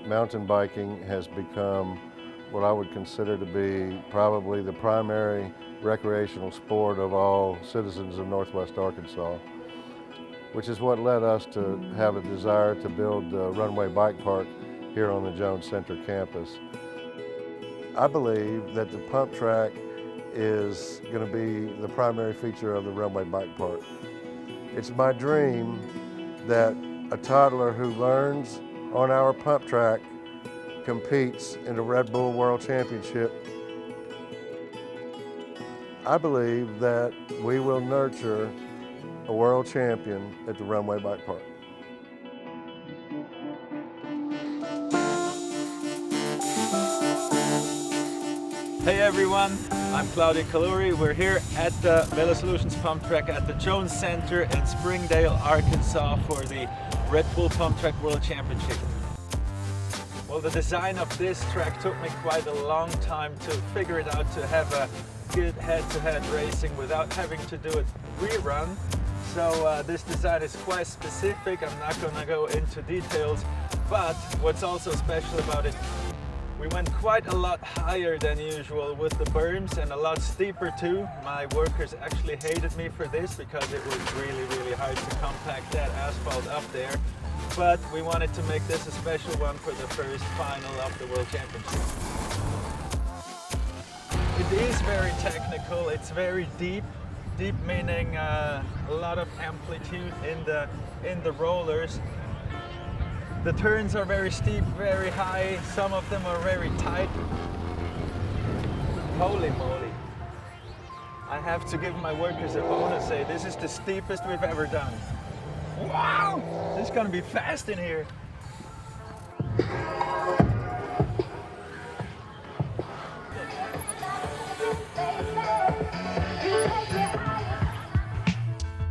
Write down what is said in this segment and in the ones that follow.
mountain biking has become what I would consider to be probably the primary recreational sport of all citizens of Northwest Arkansas, which is what led us to have a desire to build the Runway Bike Park here on the Jones Center campus. I believe that the pump track is going to be the primary feature of the Runway Bike Park. It's my dream that a toddler who learns on our pump track competes in the Red Bull World Championship. I believe that we will nurture a world champion at the Runway Bike Park. Hey everyone, I'm Claudio Caluori. We're here at the Velo Solutions pump track at the Jones Center in Springdale, Arkansas for the Red Bull Pump Track World Championship. Well, the design of this track took me quite a long time to figure it out, to have a good head-to-head racing without having to do a rerun. So this design is quite specific. I'm not going to go into details, but what's also special about it, we went quite a lot higher than usual with the berms and a lot steeper too. My workers actually hated me for this because it was really hard to compact that asphalt up there. But we wanted to make this a special one for the first final of the World Championship. It is very technical, it's very deep. Deep meaning a lot of amplitude in the rollers. The turns are very steep, very high, some of them are very tight. Holy moly. I have to give my workers a bonus, say this is the steepest we've ever done. Wow! This is gonna be fast in here.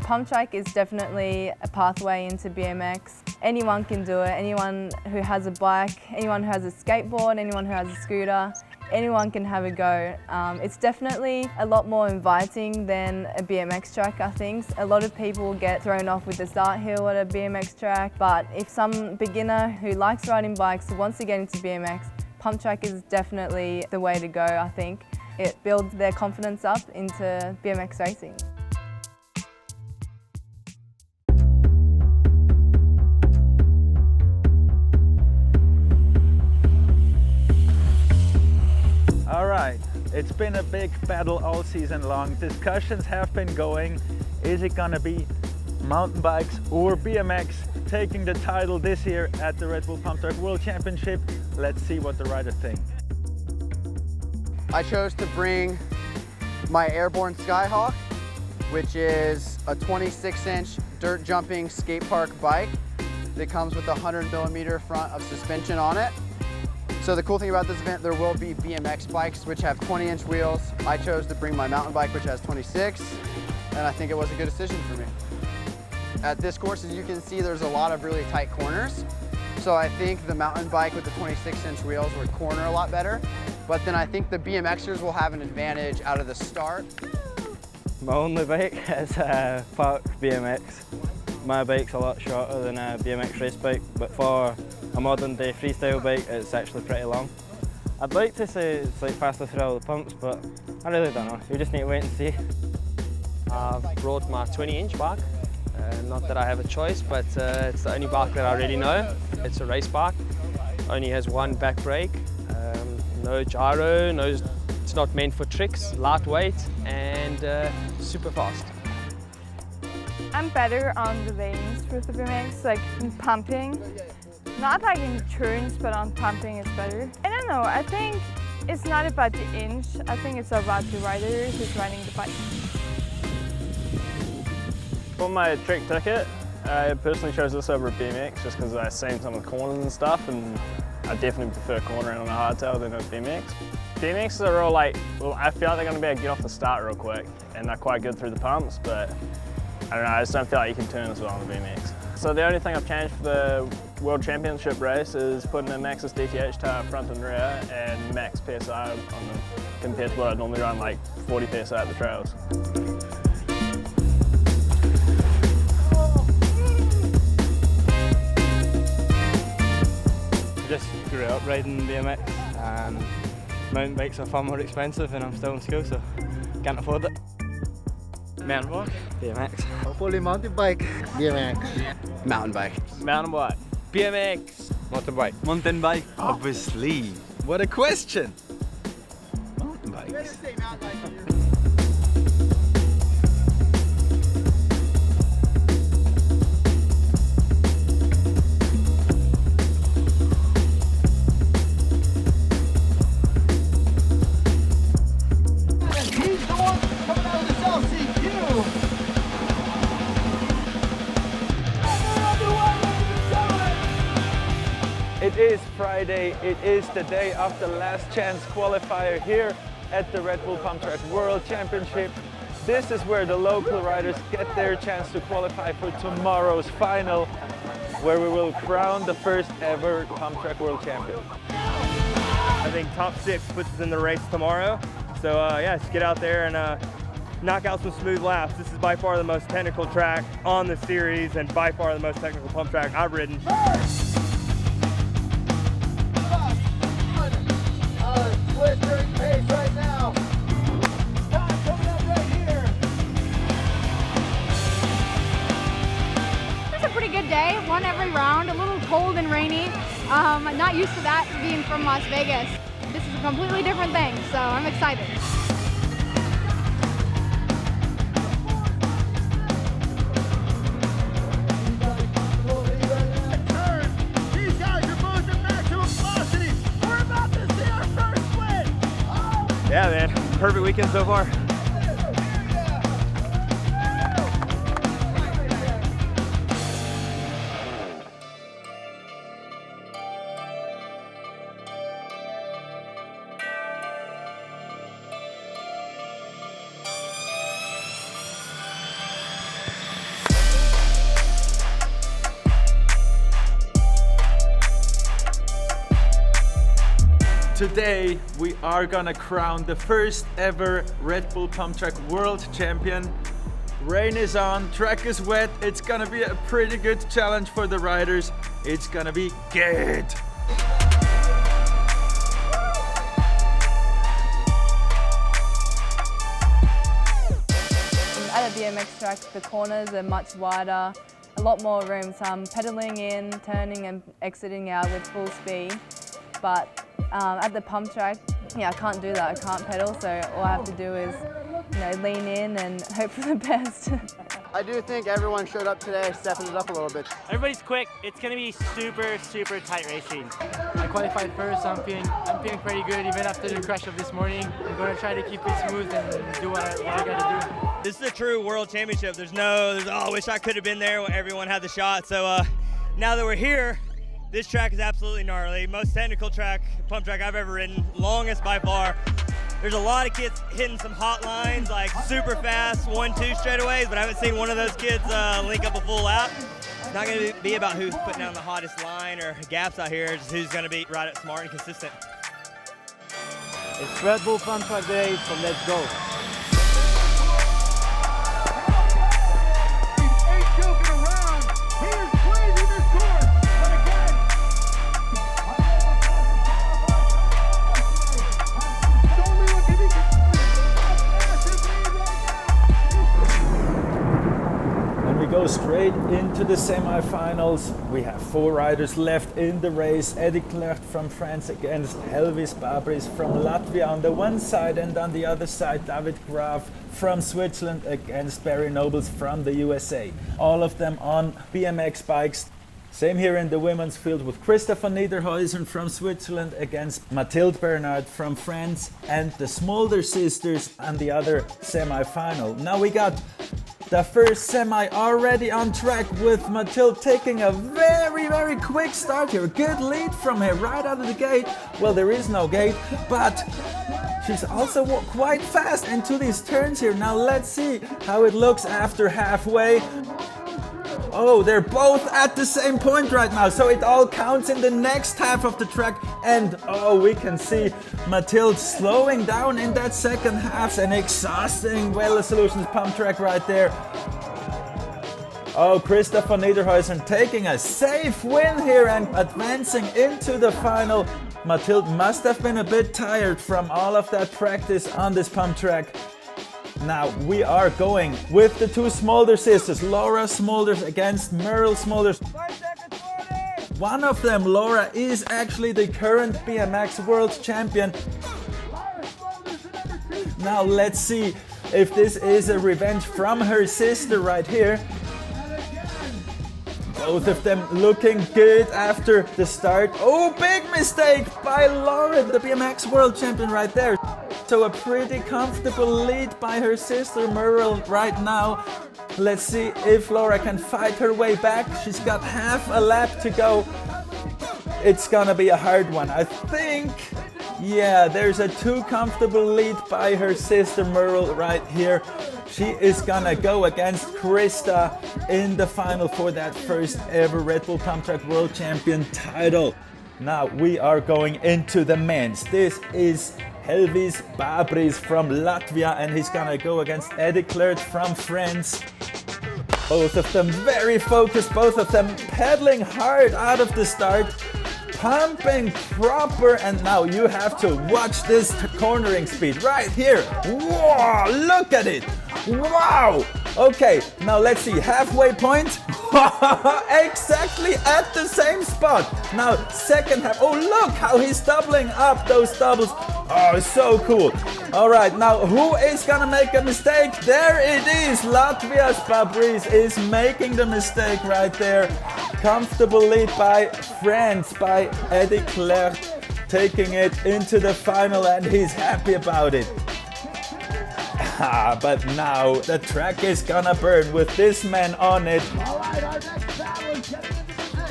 Pump track is definitely a pathway into BMX. Anyone can do it, anyone who has a bike, anyone who has a skateboard, anyone who has a scooter, anyone can have a go. It's definitely a lot more inviting than a BMX track, I think. A lot of people get thrown off with the start hill at a BMX track, but if some beginner who likes riding bikes wants to get into BMX, pump track is definitely the way to go, I think. It builds their confidence up into BMX racing. Alright, it's been a big battle all season long. Discussions have been going. Is it gonna be mountain bikes or BMX taking the title this year at the Red Bull Pump Track World Championship? Let's see what the riders think. I chose to bring my Airborne Skyhawk, which is a 26-inch dirt jumping skate park bike that comes with a 100mm front of suspension on it. So the cool thing about this event, there will be BMX bikes which have 20-inch wheels. I chose to bring my mountain bike which has 26, and I think it was a good decision for me. At this course, as you can see, there's a lot of really tight corners. So I think the mountain bike with the 26-inch wheels would corner a lot better. But then I think the BMXers will have an advantage out of the start. My only bike is a park BMX. My bike's a lot shorter than a BMX race bike, but for a modern day freestyle bike, it's actually pretty long. I'd like to say it's like faster through all the pumps, but I really don't know. You just need to wait and see. I've brought my 20-inch bike. Not that I have a choice, but it's the only bike that I already know. It's a race bike. Only has one back brake, no gyro, it's not meant for tricks, lightweight and super fast. I'm better on the lanes with the BMX, like in pumping. Not like in turns, but on pumping it's better. I don't know, I think it's not about the inch, I think it's about the rider who's riding the bike. For my trick ticket, I personally chose this over a BMX just because I've seen some of the corners and stuff, and I definitely prefer cornering on a hardtail than a BMX. BMXs are all like, well, I feel like they're going to be able to get off the start real quick, and they're quite good through the pumps, but I don't know, I just don't feel like you can turn as well on a BMX. So the only thing I've changed for the World Championship race is putting a Maxxis DTH tire front and rear and max PSI on them, compared to what I'd normally run, like 40 PSI at the trails. Just grew up riding BMX, and mountain bikes are far more expensive and I'm still in school, so can't afford it. Mountain bike, BMX. Hopefully mountain bike, BMX. Mountain bike. Mountain bike. BMX. Motorbike. Mountain bike, obviously. What a question. Mountain bikes. It is Friday, it is the day of the last chance qualifier here at the Red Bull Pump Track World Championship. This is where the local riders get their chance to qualify for tomorrow's final, where we will crown the first ever Pump Track World Champion. I think top 6 puts us in the race tomorrow. So yeah, just get out there and knock out some smooth laps. This is by far the most technical track on the series and by far the most technical pump track I've ridden. Blistering pace right now. Time coming up right here. It's a pretty good day. Won every round. A little cold and rainy. Not used to that being from Las Vegas. This is a completely different thing, so I'm excited. Yeah, man, perfect weekend so far. Today we are gonna crown the first ever Red Bull Pump Track World Champion. Rain is on, track is wet, it's gonna be a pretty good challenge for the riders. It's gonna be good. At a BMX track, the corners are much wider, a lot more room, so I'm pedaling in, turning and exiting out with full speed. But at the pump track, yeah, I can't do that. I can't pedal, so all I have to do is, lean in and hope for the best. I do think everyone showed up today, stepping it up a little bit. Everybody's quick. It's going to be super, super tight racing. I qualified first, I'm feeling pretty good even after the crash of this morning. I'm going to try to keep it smooth and do what I got to do. This is a true world championship. There's I wish I could have been there when everyone had the shot. So now that we're here, this track is absolutely gnarly. Most technical pump track I've ever ridden, longest by far. There's a lot of kids hitting some hot lines, like super fast 1-2 straightaways, but I haven't seen one of those kids link up a full lap. It's not gonna be about who's putting down the hottest line or gaps out here, just who's gonna be right up smart and consistent. It's Red Bull Pump Track Day, so let's go. Go straight into the semi-finals. We have 4 riders left in the race. Eddie Clerc from France against Elvis Babris from Latvia on the one side, and on the other side David Graf from Switzerland against Barry Nobles from the USA. All of them on BMX bikes. Same here in the women's field with Christa von Niederhausern from Switzerland against Mathilde Bernard from France, and the Smolder sisters on the other semi-final. Now we got the first semi already on track with Mathilde taking a very, very quick start here. Good lead from her right out of the gate. Well, there is no gate, but she's also quite fast into these turns here. Now let's see how it looks after halfway. Oh, they're both at the same point right now, so it all counts in the next half of the track. And oh, we can see Mathilde slowing down in that second half. An exhausting Velo Solutions pump track right there. Oh, Christa von Niederhausern taking a safe win here and advancing into the final. Mathilde must have been a bit tired from all of that practice on this pump track. Now we are going with the two Smolder sisters, Laura Smolders against Merle Smolders. One of them, Laura, is actually the current BMX World Champion. Now let's see if this is a revenge from her sister right here. Both of them looking good after the start. Oh, big mistake by Laura, the BMX World Champion right there. So a pretty comfortable lead by her sister Merle right now. Let's see if Laura can fight her way back. She's got half a lap to go. It's gonna be a hard one. I think, yeah, there's a too comfortable lead by her sister Merle right here. She is gonna go against Christa in the final for that first ever Red Bull Pump Track World Champion title. Now we are going into the men's. This is Helvis Babris from Latvia, and he's gonna go against Eddie Clert from France. Both of them very focused, both of them pedaling hard out of the start, pumping proper, and now you have to watch this cornering speed right here. Whoa, look at it. Wow. Okay, now let's see, halfway point. Exactly at the same spot. Now second half. Oh, look how he's doubling up those doubles. Oh, so cool. All right, now who is gonna make a mistake? There it is. Latvia's Babris is making the mistake right there. Comfortable lead by France, by Eddie Clerc, taking it into the final, and he's happy about it. But now the track is gonna burn with this man on it.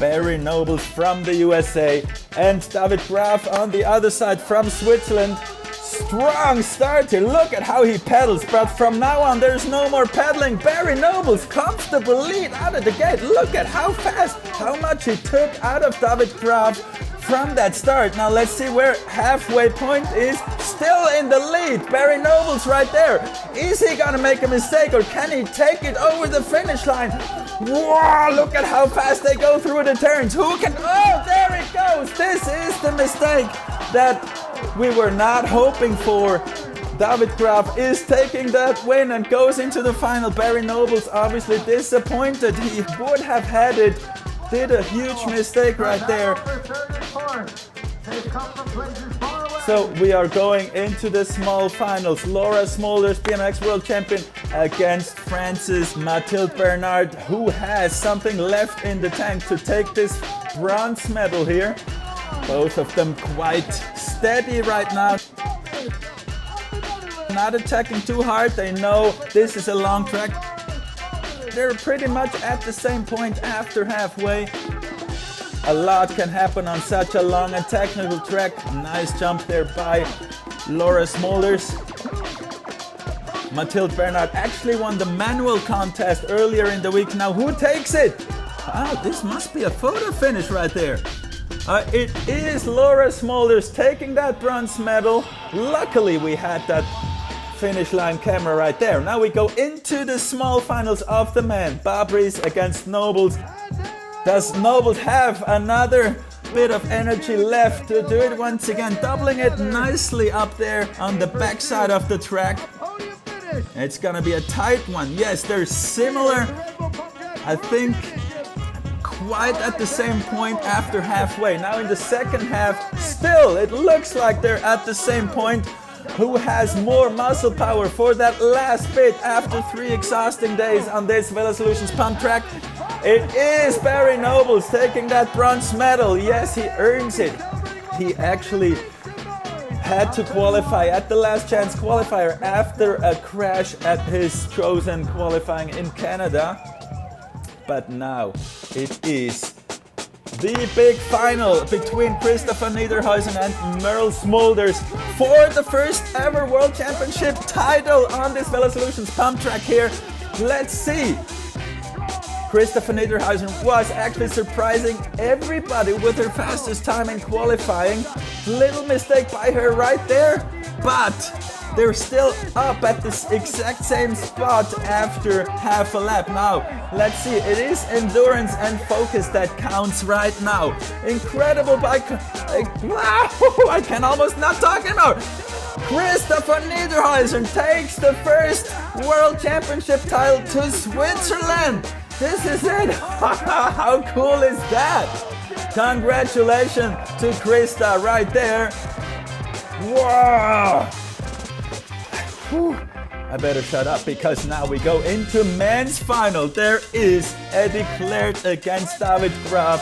Barry Nobles from the USA and David Graf on the other side from Switzerland. Strong start here. Look at how he pedals, but from now on there's no more pedaling. Barry Nobles, comfortable lead out of the gate. Look at how fast, how much he took out of David Graf from that start. Now let's see where halfway point is. Still in the lead. Barry Nobles right there. Is he gonna make a mistake, or can he take it over the finish line? Whoa, look at how fast they go through the turns. Who can, oh, there it goes. This is the mistake that we were not hoping for. David Graf is taking that win and goes into the final. Barry Nobles obviously disappointed. He would have had it. Did a huge mistake right there. So we are going into the small finals. Laura Smolders, BMX World Champion, against France's Mathilde Bernard, who has something left in the tank to take this bronze medal here. Both of them quite steady right now. Not attacking too hard. They know this is a long track. They're pretty much at the same point after halfway. A lot can happen on such a long and technical track. Nice jump there by Laura Smolders. Mathilde Bernard actually won the manual contest earlier in the week. Now who takes it? Oh, this must be a photo finish right there. It is Laura Smolders taking that bronze medal. Luckily we had that finish line camera right there. Now we go into the small finals of the men. Babris against Nobles. Does Nobles have another bit of energy left to do it once again? Doubling it nicely up there on the backside of the track. It's gonna be a tight one. Yes, they're similar. I think quite at the same point after halfway. Now in the second half, still it looks like they're at the same point. Who has more muscle power for that last bit after 3 exhausting days on this VeloSolutions pump track? It is Barry Nobles taking that bronze medal. Yes, he earns it. He actually had to qualify at the last chance qualifier after a crash at his chosen qualifying in Canada. But now it is the big final between Christa von Niederhausern and Merle Smolders for the first ever World Championship title on this VeloSolutions pump track here. Let's see. Christa von Niederhausern was actually surprising everybody with her fastest time in qualifying. Little mistake by her right there, but They're still up at this exact same spot after half a lap. Now, let's see, it is endurance and focus that counts right now. Incredible bike. I can almost not talk anymore. Christa von Niederhausern takes the first World Championship title to Switzerland. This is it. How cool is that? Congratulations to Christa right there. Wow. Whew. I better shut up because now we go into men's final. There is Eddie Claert against David Graf.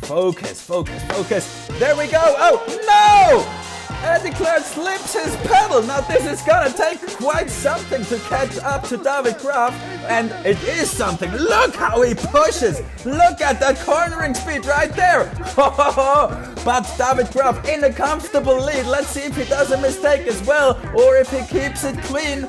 Focus, focus, focus. There we go. Oh, no! Eddie Claert slips his pedal. Now this is gonna take quite something to catch up to David Graf, and it is something. Look how he pushes. Look at that cornering speed right there. But David Graf in a comfortable lead. Let's see if he does a mistake as well, or if he keeps it clean.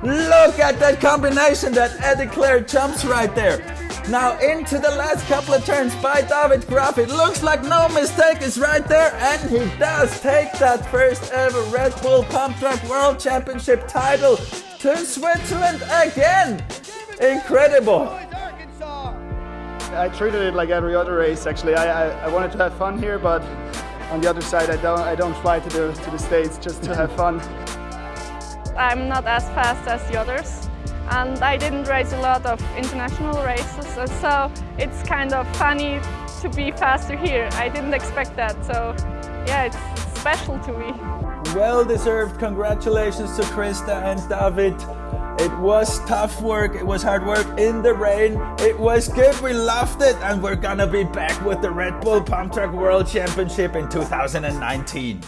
Look at that combination that Eddie Claert jumps right there. Now into the last couple of turns by David Graf. It looks like no mistake is right there, and he does take that first ever Red Bull Pump Track World Championship title to Switzerland again. Incredible. I treated it like every other race actually. I wanted to have fun here, but on the other side I don't fly to the States just to have fun. I'm not as fast as the others. And I didn't race a lot of international races, so it's kind of funny to be faster here. I didn't expect that, so yeah, it's special to me. Well deserved. Congratulations to Christa and David. It was tough work, it was hard work in the rain. It was good, we loved it, and we're gonna be back with the Red Bull Pump Track World Championship in 2019.